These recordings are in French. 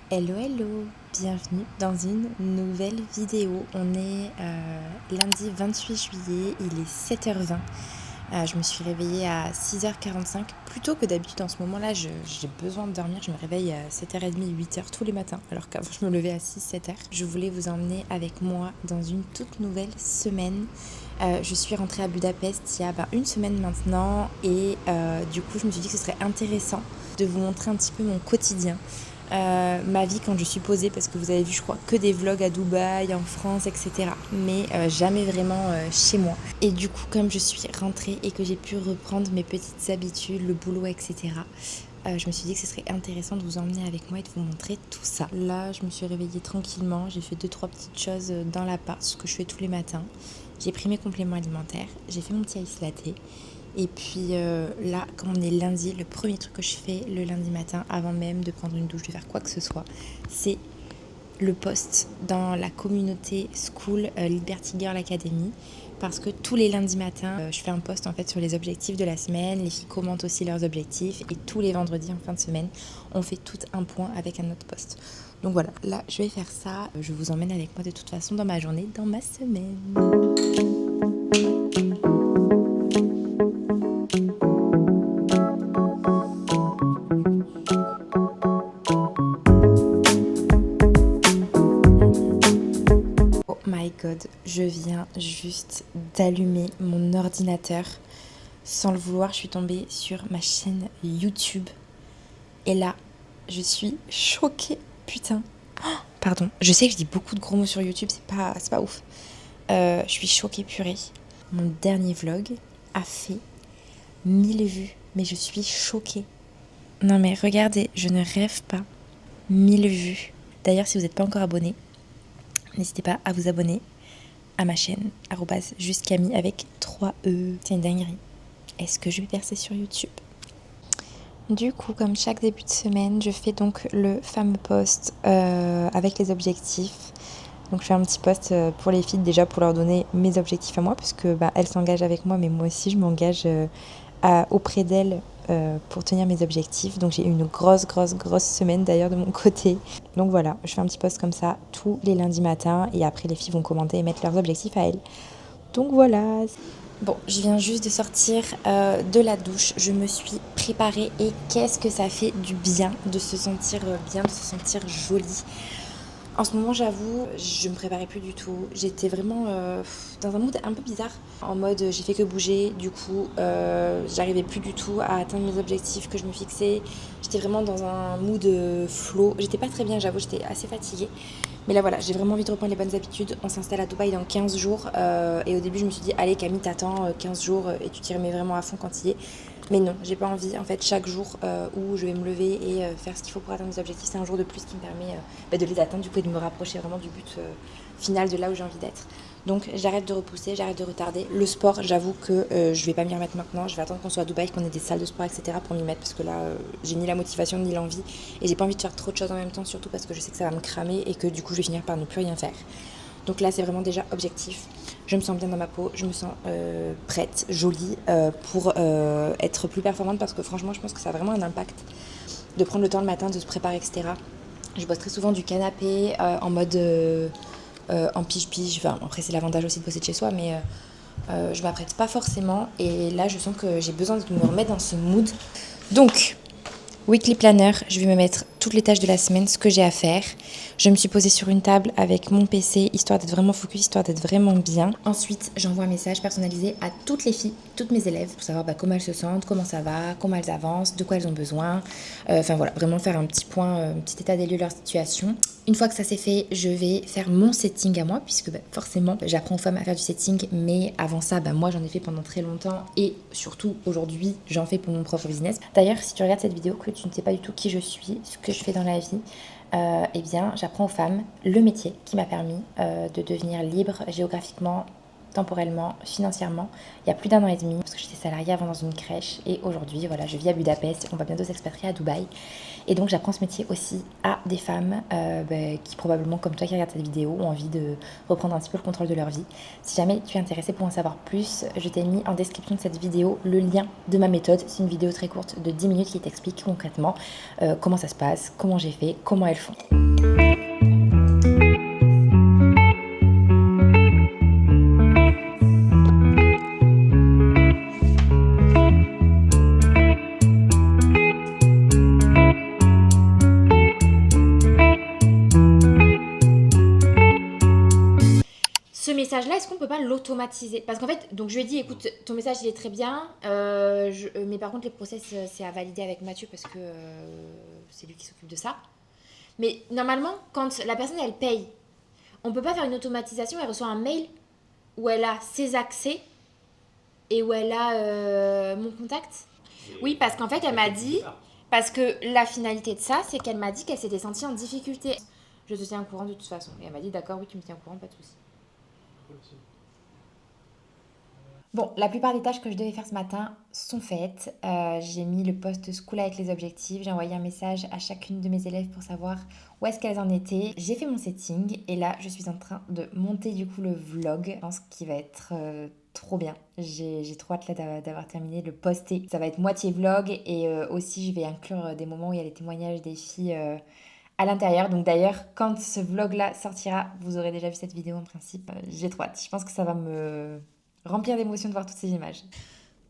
Hello hello, bienvenue dans une nouvelle vidéo. On est lundi 28 juillet, il est 7h20. Je me suis réveillée à 6h45, plus tôt que d'habitude en ce moment-là, j'ai besoin de dormir. Je me réveille à 7h30, 8h tous les matins, alors qu'avant je me levais à 6-7h. Je voulais vous emmener avec moi dans une toute nouvelle semaine. Je suis rentrée à Budapest il y a une semaine maintenant et du coup je me suis dit que ce serait intéressant de vous montrer un petit peu mon quotidien. Ma vie quand je suis posée, parce que vous avez vu je crois que des vlogs à Dubaï, en France, etc. Mais jamais vraiment chez moi. Et du coup comme je suis rentrée et que j'ai pu reprendre mes petites habitudes, le boulot, etc. Je me suis dit que ce serait intéressant de vous emmener avec moi et de vous montrer tout ça. Là je me suis réveillée tranquillement, j'ai fait 2-3 petites choses dans l'appart, ce que je fais tous les matins. J'ai pris mes compléments alimentaires, j'ai fait mon petit ice latte. Et puis là, comme on est lundi, le premier truc que je fais le lundi matin, avant même de prendre une douche, de faire quoi que ce soit, c'est le post dans la communauté School Liberty Girl Academy. Parce que tous les lundis matins, je fais un post en fait sur les objectifs de la semaine. Les filles commentent aussi leurs objectifs. Et tous les vendredis en fin de semaine, on fait tout un point avec un autre post. Donc voilà, là je vais faire ça. Je vous emmène avec moi de toute façon dans ma journée, dans ma semaine. Oh my god, je viens juste d'allumer mon ordinateur. Sans le vouloir, je suis tombée sur ma chaîne YouTube. Et là, je suis choquée. Putain. Oh, pardon, je sais que je dis beaucoup de gros mots sur YouTube, c'est pas ouf. Je suis choquée, purée. Mon dernier vlog a fait 1000 vues. Mais je suis choquée. Non mais regardez, je ne rêve pas. 1000 vues. D'ailleurs, si vous n'êtes pas encore abonné, n'hésitez pas à vous abonner à ma chaîne, @justecamille avec 3 E. C'est une dinguerie. Est-ce que je vais percer sur YouTube? Du coup, comme chaque début de semaine, je fais donc le fameux post avec les objectifs. Donc je fais un petit post pour les filles déjà pour leur donner mes objectifs à moi, puisque elles s'engagent avec moi, mais moi aussi je m'engage auprès d'elles pour tenir mes objectifs. Donc j'ai eu une grosse semaine d'ailleurs de mon côté. Donc voilà, je fais un petit post comme ça tous les lundis matins et après les filles vont commenter et mettre leurs objectifs à elles. Donc voilà. Bon, je viens juste de sortir de la douche, je me suis préparée et qu'est-ce que ça fait du bien de se sentir bien, de se sentir jolie. En ce moment, j'avoue, je me préparais plus du tout. J'étais vraiment dans un mood un peu bizarre. En mode, j'ai fait que bouger. Du coup, j'arrivais plus du tout à atteindre mes objectifs que je me fixais. J'étais vraiment dans un mood flow. J'étais pas très bien, j'avoue, j'étais assez fatiguée. Mais là, voilà, j'ai vraiment envie de reprendre les bonnes habitudes. On s'installe à Dubaï dans 15 jours. Et au début, je me suis dit, allez Camille, t'attends 15 jours et tu t'y remets vraiment à fond quand il y est. Mais non, j'ai pas envie. En fait, chaque jour où je vais me lever et faire ce qu'il faut pour atteindre mes objectifs, c'est un jour de plus qui me permet de les atteindre, du coup, et de me rapprocher vraiment du but final de là où j'ai envie d'être. Donc, j'arrête de repousser, j'arrête de retarder. Le sport, j'avoue que je vais pas m'y remettre maintenant. Je vais attendre qu'on soit à Dubaï, qu'on ait des salles de sport, etc. pour m'y mettre, parce que là, j'ai ni la motivation ni l'envie. Et j'ai pas envie de faire trop de choses en même temps, surtout parce que je sais que ça va me cramer et que du coup, je vais finir par ne plus rien faire. Donc là, c'est vraiment déjà objectif. Je me sens bien dans ma peau, je me sens prête, jolie pour être plus performante parce que franchement, je pense que ça a vraiment un impact de prendre le temps le matin, de se préparer, etc. Je bosse très souvent du canapé en mode en pige-pige. Enfin, après, c'est l'avantage aussi de bosser de chez soi, mais je m'apprête pas forcément. Et là, je sens que j'ai besoin de me remettre dans ce mood. Donc, Weekly Planner, je vais me mettre toutes les tâches de la semaine, ce que j'ai à faire. Je me suis posée sur une table avec mon PC, histoire d'être vraiment focus, histoire d'être vraiment bien. Ensuite, j'envoie un message personnalisé à toutes les filles, toutes mes élèves, pour savoir comment elles se sentent, comment ça va, comment elles avancent, de quoi elles ont besoin. Enfin voilà, vraiment faire un petit point, un petit état des lieux de leur situation. Une fois que ça c'est fait, je vais faire mon setting à moi, puisque forcément, j'apprends aux femmes à faire du setting, mais avant ça, moi j'en ai fait pendant très longtemps, et surtout aujourd'hui, j'en fais pour mon propre business. D'ailleurs, si tu regardes cette vidéo, que tu ne sais pas du tout qui je suis, ce que je fais dans la vie, j'apprends aux femmes le métier qui m'a permis de devenir libre géographiquement, temporellement, financièrement, il y a plus d'1 an et demi, parce que j'étais salariée avant dans une crèche, et aujourd'hui, voilà, je vis à Budapest, on va bientôt s'expatrier à Dubaï, et donc j'apprends ce métier aussi à des femmes qui probablement, comme toi qui regardes cette vidéo, ont envie de reprendre un petit peu le contrôle de leur vie. Si jamais tu es intéressé pour en savoir plus, je t'ai mis en description de cette vidéo le lien de ma méthode. C'est une vidéo très courte de 10 minutes qui t'explique concrètement comment ça se passe, comment j'ai fait, comment elles font. Ce message-là, est-ce qu'on peut pas l'automatiser? Parce qu'en fait, donc je lui ai dit, écoute, ton message il est très bien, mais par contre les process c'est à valider avec Mathieu parce que c'est lui qui s'occupe de ça. Mais normalement, quand la personne elle paye, on peut pas faire une automatisation, elle reçoit un mail où elle a ses accès et où elle a mon contact. Oui, parce qu'en fait elle m'a dit, parce que la finalité de ça, c'est qu'elle m'a dit qu'elle s'était sentie en difficulté. Je te tiens au courant de toute façon. Et elle m'a dit, d'accord, oui, tu me tiens au courant, pas de souci. Bon, la plupart des tâches que je devais faire ce matin sont faites. J'ai mis le post school avec les objectifs. J'ai envoyé un message à chacune de mes élèves pour savoir où est-ce qu'elles en étaient. J'ai fait mon setting et là, je suis en train de monter du coup le vlog. Je pense qu'il va être trop bien. J'ai trop hâte là d'avoir terminé de le poster. Ça va être moitié vlog et aussi je vais inclure des moments où il y a les témoignages des filles à l'intérieur. Donc d'ailleurs, quand ce vlog-là sortira, vous aurez déjà vu cette vidéo en principe. J'ai trop hâte. Je pense que ça va me remplir d'émotions de voir toutes ces images.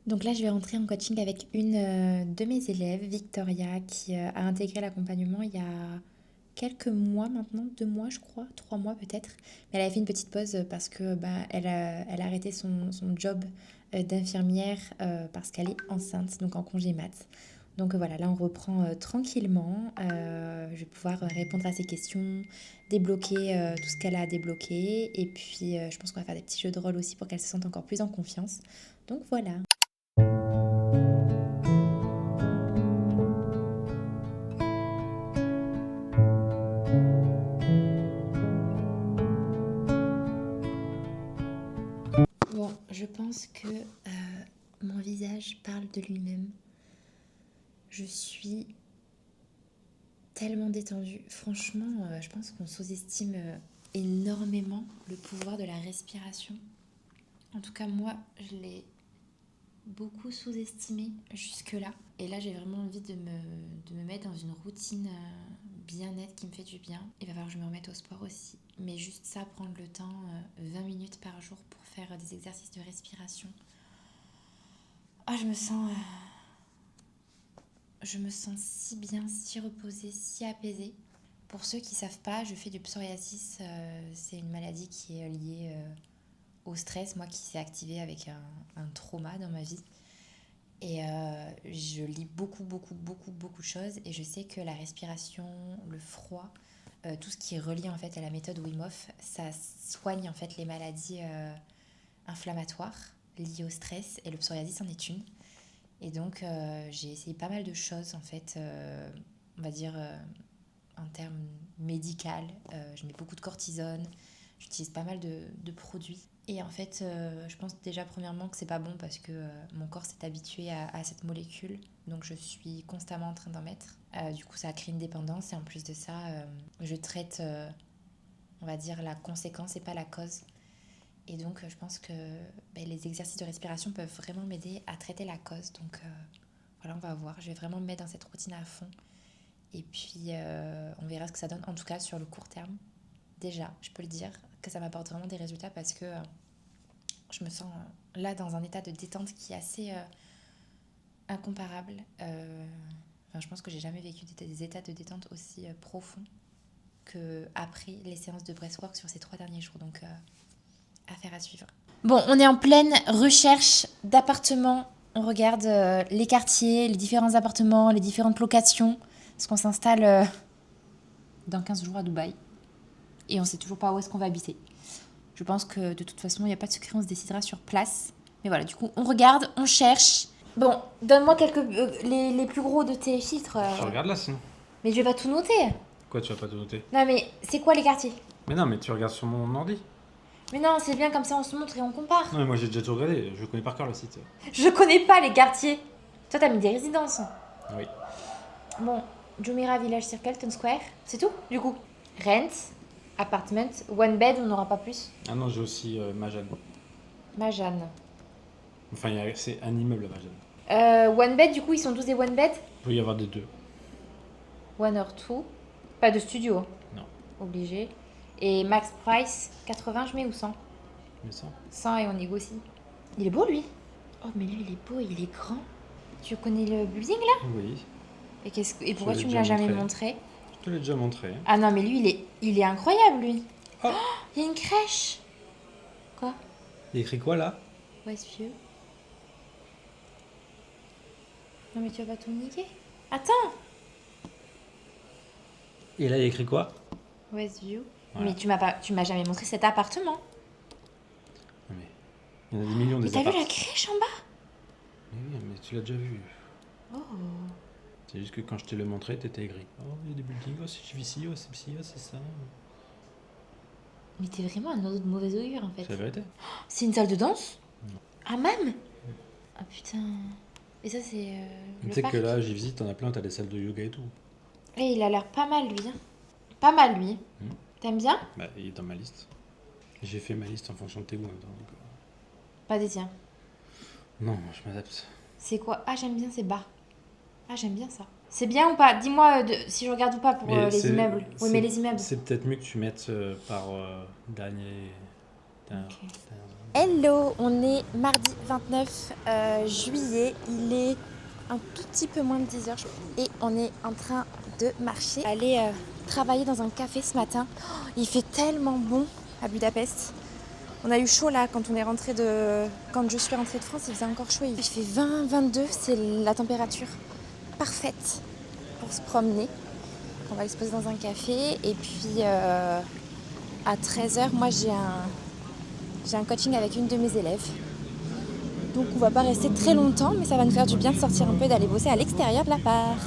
Donc là, je vais rentrer en coaching avec une de mes élèves, Victoria, qui a intégré l'accompagnement il y a quelques mois maintenant, 2 mois je crois, 3 mois peut-être. Mais elle avait fait une petite pause parce que elle a arrêté son job d'infirmière parce qu'elle est enceinte, donc en congé mat. Donc voilà, là on reprend tranquillement. Je vais pouvoir répondre à ses questions, débloquer tout ce qu'elle a à débloquer. Et puis je pense qu'on va faire des petits jeux de rôle aussi pour qu'elle se sente encore plus en confiance. Donc voilà. Bon, je pense que mon visage parle de lui-même. Je suis tellement détendue. Franchement, je pense qu'on sous-estime énormément le pouvoir de la respiration. En tout cas, moi, je l'ai beaucoup sous-estimé jusque-là. Et là, j'ai vraiment envie de me mettre dans une routine bien-être qui me fait du bien. Il va falloir que je me remette au sport aussi. Mais juste ça, prendre le temps, 20 minutes par jour pour faire des exercices de respiration. Ah, je me sens si bien, si reposée, si apaisée. Pour ceux qui ne savent pas, je fais du psoriasis. C'est une maladie qui est liée au stress, moi qui s'est activé avec un trauma dans ma vie. Et je lis beaucoup de choses. Et je sais que la respiration, le froid, tout ce qui est relié en fait à la méthode Wim Hof, ça soigne en fait les maladies inflammatoires liées au stress. Et le psoriasis en est une. Et donc, j'ai essayé pas mal de choses, en fait, on va dire, en termes médical. Je mets beaucoup de cortisone, j'utilise pas mal de produits. Et en fait, je pense déjà, premièrement, que c'est pas bon parce que mon corps s'est habitué à cette molécule. Donc, je suis constamment en train d'en mettre. Du coup, ça a créé une dépendance. Et en plus de ça, je traite, on va dire, la conséquence et pas la cause. Et donc, je pense que les exercices de respiration peuvent vraiment m'aider à traiter la cause. Donc, voilà, on va voir. Je vais vraiment me mettre dans cette routine à fond. Et puis, on verra ce que ça donne. En tout cas, sur le court terme, déjà, je peux le dire, que ça m'apporte vraiment des résultats parce que je me sens là dans un état de détente qui est assez incomparable. Je pense que j'ai jamais vécu des états de détente aussi profonds qu'après les séances de breathwork sur ces 3 derniers jours. Donc, affaire à suivre. Bon, on est en pleine recherche d'appartements. On regarde les quartiers, les différents appartements, les différentes locations. Parce qu'on s'installe dans 15 jours à Dubaï. Et on ne sait toujours pas où est-ce qu'on va habiter. Je pense que de toute façon, il n'y a pas de secret, on se décidera sur place. Mais voilà, du coup, on regarde, on cherche. Bon, donne-moi les plus gros de tes filtres. Je regarde là sinon. Mais je vais pas tout noter. Quoi, tu vas pas tout noter? Non, mais c'est quoi les quartiers? Mais non, mais tu regardes sur mon ordi. Mais non, c'est bien comme ça, on se montre et on compare. Non, mais moi j'ai déjà tout regardé, je connais par cœur le site. Je connais pas les quartiers. Toi, t'as mis des résidences. Oui. Bon, Jumeirah Village Circle, Town Square, c'est tout, du coup. Rent, apartment, one bed, on n'aura pas plus. Ah non, j'ai aussi Majan. Majane. Enfin, c'est un immeuble à Majan. One bed, du coup, ils sont tous des one bed. Il peut y avoir des deux. One or two. Pas de studio. Non. Obligé. Et max price, 80, je mets ou 100 Mais ça. 100 et on négocie. Il est beau, lui. Oh, mais lui, il est beau, il est grand. Tu connais le building, là? Oui. Et pourquoi l'ai tu me déjà l'as jamais montré. montré? Je te l'ai déjà montré. Ah non, mais lui, il est incroyable, lui. Oh. Il y a une crèche. Quoi? Il y a écrit quoi là? Westview. Non, mais tu vas pas tout niquer. Attends. Et là, il y a écrit quoi? Westview. Voilà. Mais tu m'as jamais montré cet appartement. Non, mais il y en a des millions Mais des t'as vu apparts. la crèche en bas? Mais oui, mais tu l'as déjà vu. Oh. C'est juste que quand je te l'ai montré, t'étais aigri. Oh, il y a des buildings, oh, c'est ici, oh, c'est ci, oh, c'est ça. Mais t'es vraiment un oiseau de mauvaise augure, en fait. C'est la vérité. C'est une salle de danse? Non. Ah, même? Ah, putain. Et ça, c'est Tu le sais parc. que là, j'y visite, t'en as plein, t'as des salles de yoga et tout. Et il a l'air pas mal, lui. Pas mal, lui. Hmm. T'aimes bien? Bah, il est dans ma liste. J'ai fait ma liste en fonction de tes goûts. Donc, Pas des tiens. non, je m'adapte. C'est quoi? Ah, j'aime bien ces bars. Ah, j'aime bien ça. C'est bien ou pas? Dis-moi si je regarde ou pas pour les immeubles. Oui, mais les immeubles. C'est peut-être mieux que tu mettes par dernier. Ok. Hello, on est mardi 29 juillet. Il est un tout petit peu moins de 10h et on est en train de marcher. Aller travailler dans un café ce matin. Oh, il fait tellement bon à Budapest. On a eu chaud là quand quand je suis rentrée de France, il faisait encore chaud. Il fait 20, 22, c'est la température parfaite pour se promener. On va aller se poser dans un café et puis à 13h, moi j'ai un coaching avec une de mes élèves. Donc on va pas rester très longtemps, mais ça va nous faire du bien de sortir un peu et d'aller bosser à l'extérieur de l'appart.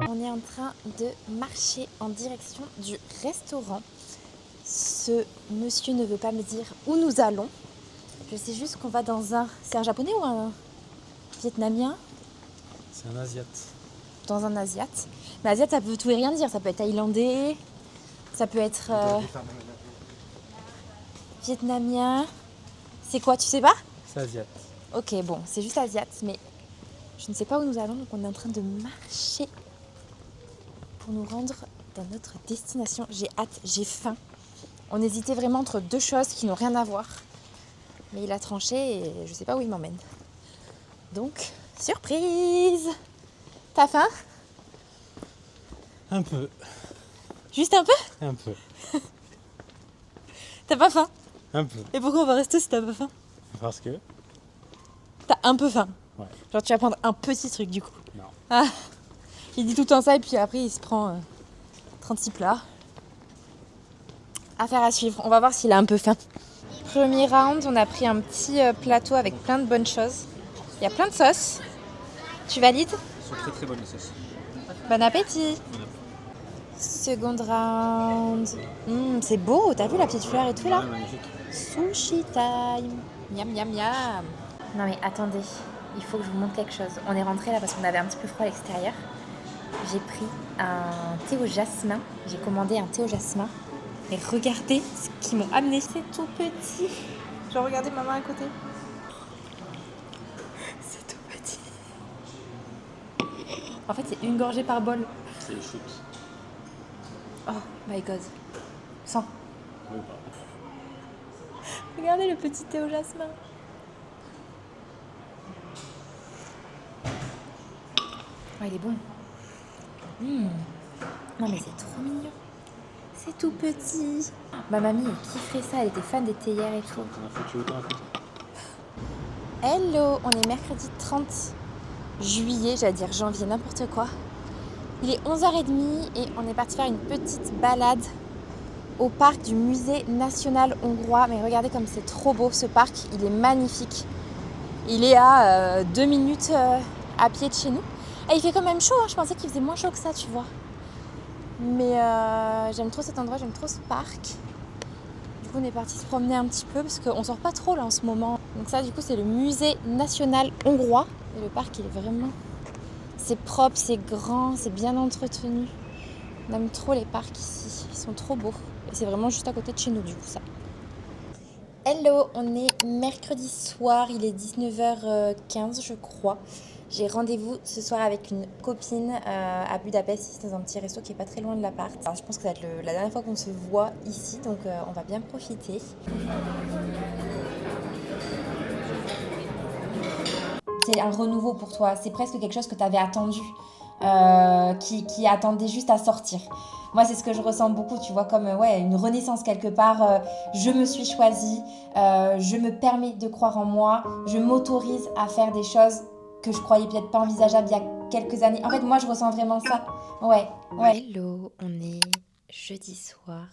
On est en train de marcher en direction du restaurant. Ce monsieur ne veut pas me dire où nous allons. Je sais juste qu'on va dans un... C'est un japonais ou un vietnamien? C'est un asiate. Dans un asiate. Mais asiate, ça peut tout et rien dire. Ça peut être thaïlandais, ça peut être vietnamien. C'est quoi, tu sais pas? C'est asiate. Ok, bon, c'est juste asiate, mais je ne sais pas où nous allons, donc on est en train de marcher pour nous rendre dans notre destination. J'ai hâte, j'ai faim. On hésitait vraiment entre deux choses qui n'ont rien à voir. Mais il a tranché et je sais pas où il m'emmène. Donc, surprise! T'as faim? Un peu. Juste un peu? Un peu. T'as pas faim? Un peu. Et pourquoi on va rester si t'as pas faim? Parce que. T'as un peu faim. Ouais. Genre tu vas prendre un petit truc du coup. Non. Ah, il dit tout le temps ça et puis après il se prend 36 plats. Affaire à suivre, on va voir s'il a un peu faim. Premier round, on a pris un petit plateau avec plein de bonnes choses. Il y a plein de sauces. Tu valides? Elles sont très très bonnes les sauces. Bon appétit. Second round. C'est beau, t'as vu la petite fleur et tout là? Ouais, magnifique. Sushi time. Miam miam miam. Non mais attendez, il faut que je vous montre quelque chose. On est rentré là parce qu'on avait un petit peu froid à l'extérieur. J'ai pris un thé au jasmin. J'ai commandé un thé au jasmin. Et regardez ce qu'ils m'ont amené. C'est tout petit. Je regardais maman à côté. C'est tout petit. En fait, c'est une gorgée par bol. C'est le shoot. Oh my god. 100. Oui, pas. Regardez le petit thé au jasmin. Oh, il est bon. Non mais c'est trop mignon. C'est tout petit. Ma mamie, elle kifferait ça. Elle était fan des théières et tout. T'en as foutu autant à côté. Hello, on est mercredi 30 juillet, j'allais dire janvier, n'importe quoi. Il est 11h30 et on est parti faire une petite balade au parc du musée national hongrois. Mais regardez comme c'est trop beau ce parc, il est magnifique. Il est à 2 minutes à pied de chez nous. Et il fait quand même chaud, hein. Je pensais qu'il faisait moins chaud que ça, tu vois. Mais j'aime trop cet endroit, j'aime trop ce parc. Du coup, on est parti se promener un petit peu parce qu'on sort pas trop là en ce moment. Donc ça, du coup, c'est le musée national hongrois. Et le parc, il est vraiment... C'est propre, c'est grand, c'est bien entretenu. On aime trop les parcs ici, ils sont trop beaux. Et c'est vraiment juste à côté de chez nous, du coup, ça. Hello, on est mercredi soir, il est 19h15 je crois. J'ai rendez-vous ce soir avec une copine à Budapest, ici dans un petit resto qui est pas très loin de l'appart. Alors, je pense que ça va être la dernière fois qu'on se voit ici, donc on va bien profiter. C'est un renouveau pour toi, c'est presque quelque chose que tu avais attendu, qui attendait juste à sortir. Moi, c'est ce que je ressens beaucoup, tu vois, comme une renaissance quelque part. Je me suis choisie, je me permets de croire en moi, je m'autorise à faire des choses que je croyais peut-être pas envisageables il y a quelques années. En fait, moi, je ressens vraiment ça. Ouais. Hello, on est jeudi soir.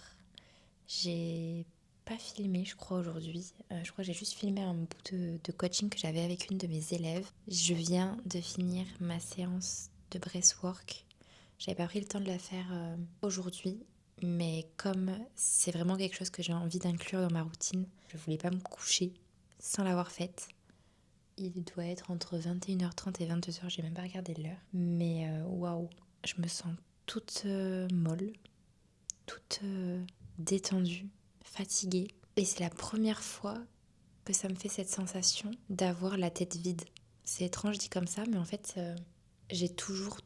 J'ai pas filmé, je crois, aujourd'hui. Je crois que j'ai juste filmé un bout de coaching que j'avais avec une de mes élèves. Je viens de finir ma séance de breathwork. J'avais pas pris le temps de la faire aujourd'hui, mais comme c'est vraiment quelque chose que j'ai envie d'inclure dans ma routine, je voulais pas me coucher sans l'avoir faite. Il doit être entre 21h30 et 22h, j'ai même pas regardé l'heure. Mais waouh, je me sens toute molle, toute détendue, fatiguée. Et c'est la première fois que ça me fait cette sensation d'avoir la tête vide. C'est étrange dit comme ça, mais en fait, j'ai toujours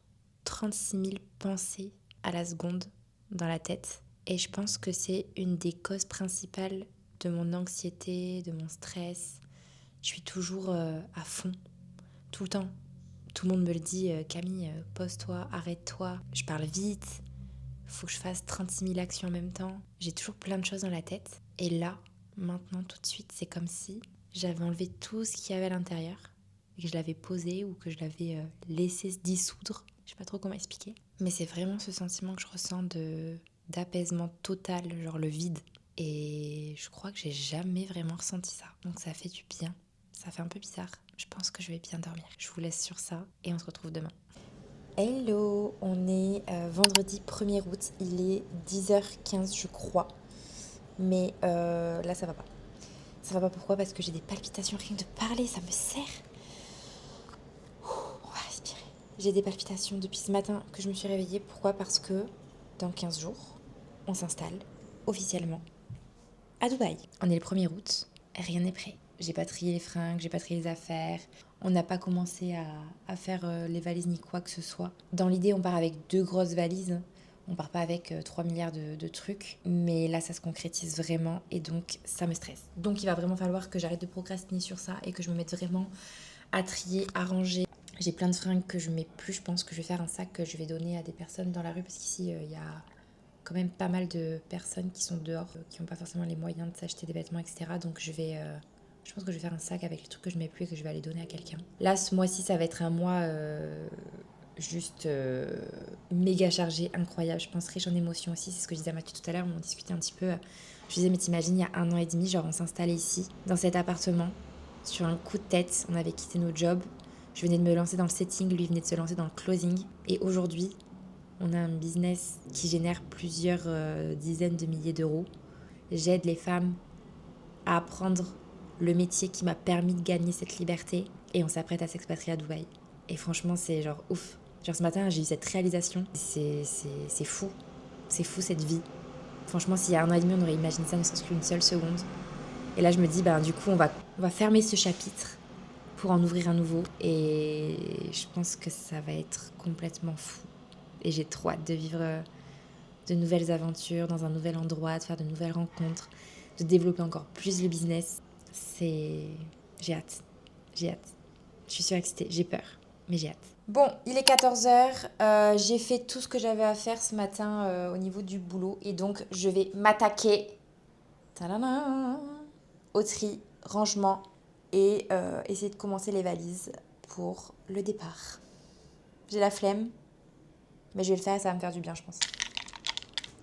36 000 pensées à la seconde dans la tête. Et je pense que c'est une des causes principales de mon anxiété, de mon stress. Je suis toujours à fond, tout le temps. Tout le monde me le dit, Camille, pose-toi, arrête-toi. Je parle vite, faut que je fasse 36 000 actions en même temps. J'ai toujours plein de choses dans la tête. Et là, maintenant, tout de suite, c'est comme si j'avais enlevé tout ce qu'il y avait à l'intérieur et que je l'avais posé ou que je l'avais laissé se dissoudre. Je sais pas trop comment expliquer. Mais c'est vraiment ce sentiment que je ressens d'apaisement total, genre le vide. Et je crois que j'ai jamais vraiment ressenti ça. Donc ça fait du bien. Ça fait un peu bizarre. Je pense que je vais bien dormir. Je vous laisse sur ça et on se retrouve demain. Hello, on est vendredi 1er août, il est 10h15 je crois, mais là ça va pas. Ça va pas pourquoi? Parce que j'ai des palpitations, rien que de parler, ça me serre. On va respirer. J'ai des palpitations depuis ce matin que je me suis réveillée. Pourquoi? Parce que dans 15 jours, on s'installe officiellement à Dubaï. On est le 1er août, rien n'est prêt. J'ai pas trié les fringues, j'ai pas trié les affaires. On n'a pas commencé à faire les valises ni quoi que ce soit. Dans l'idée, on part avec 2 grosses valises. On part pas avec 3 milliards de trucs. Mais là, ça se concrétise vraiment et donc ça me stresse. Donc il va vraiment falloir que j'arrête de procrastiner sur ça et que je me mette vraiment à trier, à ranger. J'ai plein de fringues que je mets plus. Je pense que je vais faire un sac que je vais donner à des personnes dans la rue parce qu'ici, il y a quand même pas mal de personnes qui sont dehors, qui n'ont pas forcément les moyens de s'acheter des vêtements, etc. Donc je pense que je vais faire un sac avec les trucs que je mets plus et que je vais aller donner à quelqu'un. Là, ce mois-ci, ça va être un mois juste méga chargé, incroyable. Je pense riche en émotions aussi. C'est ce que je disais à Mathieu tout à l'heure. On discutait un petit peu. Je disais, mais t'imagines, il y a 1 an et demi, genre on s'installait ici, dans cet appartement, sur un coup de tête. On avait quitté nos jobs. Je venais de me lancer dans le setting, lui venait de se lancer dans le closing. Et aujourd'hui, on a un business qui génère plusieurs dizaines de milliers d'euros. J'aide les femmes à apprendre le métier qui m'a permis de gagner cette liberté et on s'apprête à s'expatrier à Dubaï. Et franchement, c'est genre ouf. Genre ce matin, j'ai eu cette réalisation. C'est fou. C'est fou cette vie. Franchement, s'il y a 1 an et demi, on aurait imaginé ça ne serait-ce qu'une seule seconde. Et là, je me dis, du coup, on va fermer ce chapitre pour en ouvrir un nouveau. Et je pense que ça va être complètement fou. Et j'ai trop hâte de vivre de nouvelles aventures dans un nouvel endroit, de faire de nouvelles rencontres, de développer encore plus le business. J'ai hâte. Je suis surexcitée, j'ai peur, mais j'ai hâte. Bon, il est 14h, j'ai fait tout ce que j'avais à faire ce matin au niveau du boulot et donc je vais m'attaquer au tri, rangement et essayer de commencer les valises pour le départ. J'ai la flemme, mais je vais le faire et ça va me faire du bien, je pense.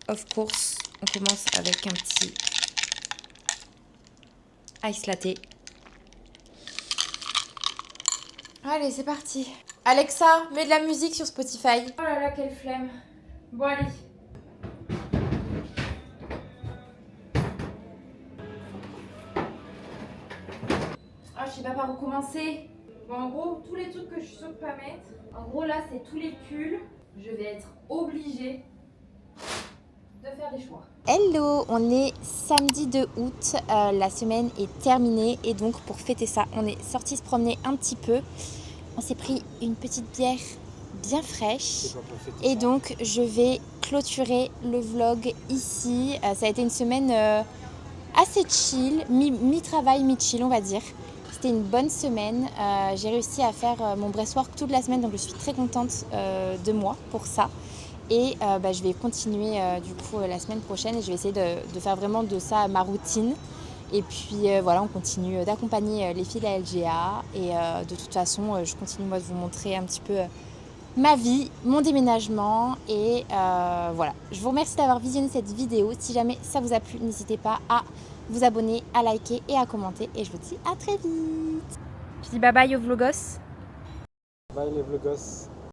Of course, on commence avec un petit ice latte. Allez, c'est parti. Alexa, mets de la musique sur Spotify. Oh là là, quelle flemme. Bon, allez. Ah, je sais pas par où commencer. Bon, en gros, tous les trucs que je suis sûre de pas mettre. En gros, là, c'est tous les pulls. Je vais être obligée de faire des choix. Hello, on est samedi 2 août. La semaine est terminée. Et donc, pour fêter ça, on est sorti se promener un petit peu. On s'est pris une petite bière bien fraîche. Et donc, je vais clôturer le vlog ici. Ça a été une semaine assez chill, mi-travail, mi-chill, on va dire. C'était une bonne semaine. J'ai réussi à faire mon breastwork toute la semaine, donc je suis très contente de moi pour ça. Et je vais continuer du coup la semaine prochaine et je vais essayer de faire vraiment de ça ma routine. Et puis voilà, on continue d'accompagner les filles de la LGA. Et de toute façon, je continue moi de vous montrer un petit peu ma vie, mon déménagement. Et voilà, je vous remercie d'avoir visionné cette vidéo. Si jamais ça vous a plu, n'hésitez pas à vous abonner, à liker et à commenter. Et je vous dis à très vite. Je dis bye bye aux vlogos. Bye les vlogos.